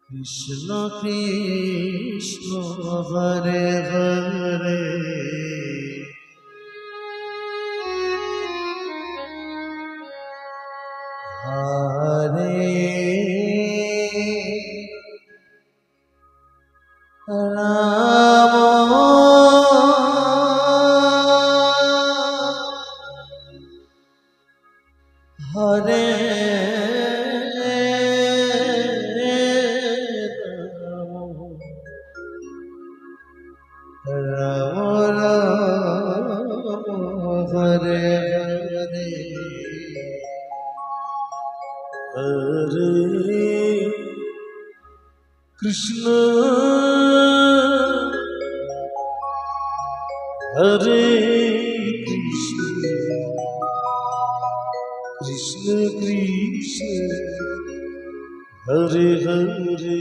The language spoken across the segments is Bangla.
Krishna Krishna Hare Hare Hare Ram Hare Ram Ram Hare Hare Hare Krishna Hare Krishna Krishna Krishna Hare Hare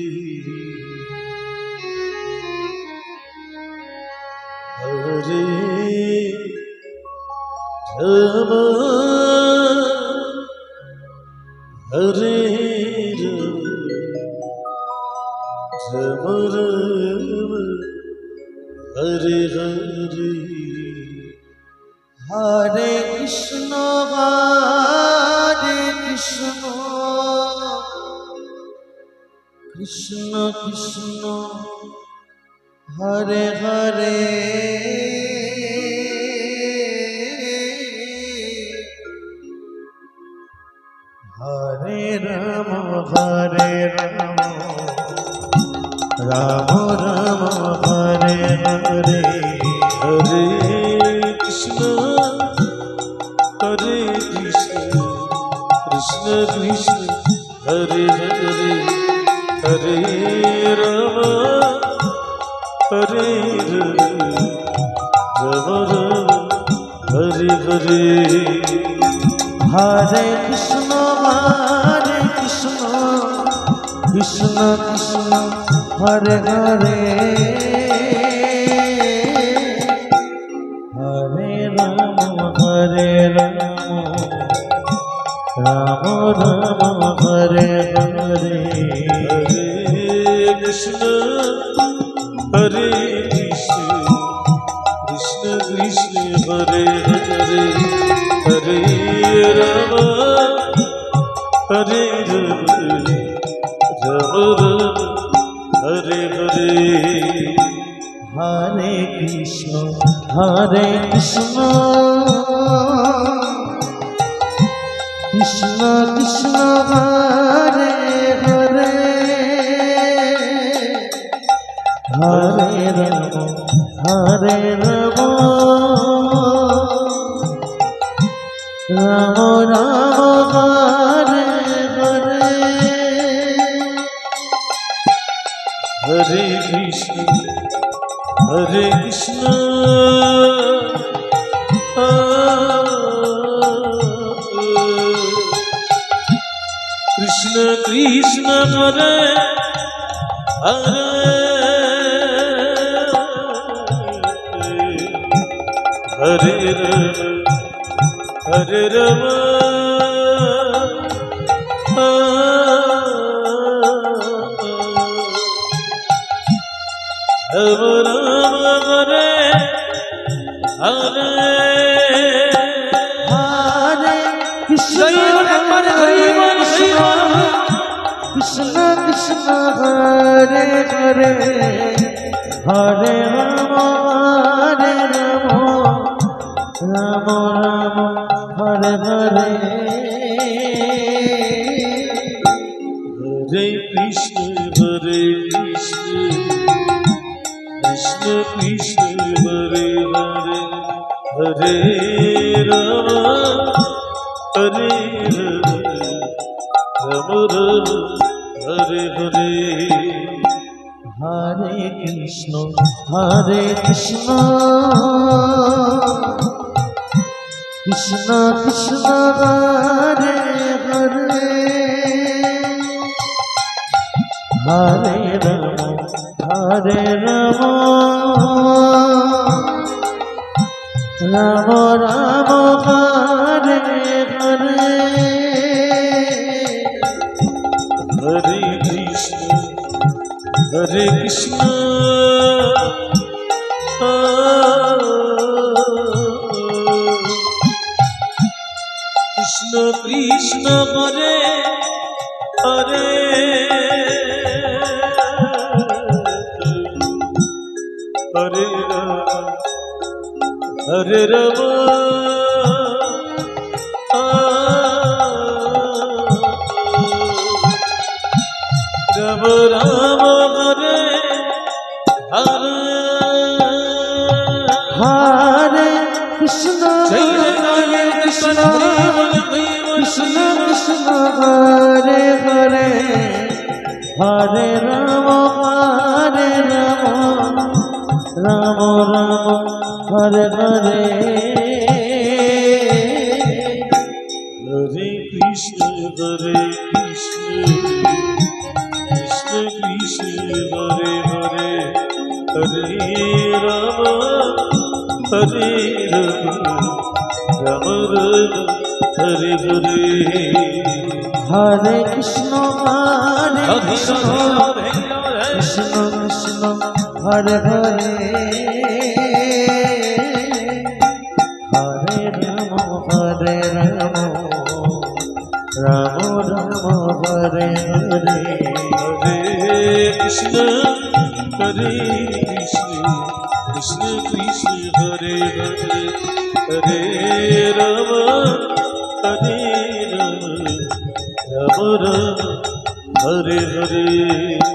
Hare Ram Hare Ram Ram Hare Hare Hare Krishna Krishna Krishna Hare Hare Hare Ram Ram Ram Hare Hare Hare Krishna Hare Krishna Krishna Krishna Hare Hare Hare Ram Hare Ram Ram Hare Hare Hare Krishna Krishna Krishna Hare Hare Hare Ram Ram Ram Hare Hare Hare Krishna Hare Krishna Krishna Krishna Hare Hare Hare Ram Hare Ram Ram Ram Hare Hare Hare Krishna Krishna Krishna Hare Hare Hare Ram Ram Ram Hare Hare Hare Krishna Krishna Krishna Hare Hare Hare Ram Hare Ram Ram Ram Hare Hare Hare Krishna Krishna Krishna Hare Hare Hare Ram Ram Ram Hare Hare Hare Krishna Krishna Krishna Hare Hare Hare Ram Hare Ram Ram Hare Hare Hare Krishna Krishna Krishna Hare Hare Hare Ram Ram Ram Hare Hare Hare Krishna Hare Krishna, Krishna Krishna Hare Hare, Hare Rama, Hare Rama, Rama Rama Hare Hare, Hare Krishna, Jai Hare Krishna, Krishna Krishna, Hare Hare, Hare Rama, Hare Rama, Rama Rama, Hare Hare. Hare Krishna, Hare Krishna, Krishna Krishna, Hare Hare, Hare Rama, Hare Rama, Rama Rama, Hare Hare. Hare Krishna, Hare Krishna, Krishna Krishna, Hare Hare, Hare Rama, Hare Rama, Rama Rama, Hare Hare. Hare Krishna, Hare Krishna, Krishna Krishna, Hare Hare, Hare Rama, Hare Rama, Rama Rama, Hare Hare.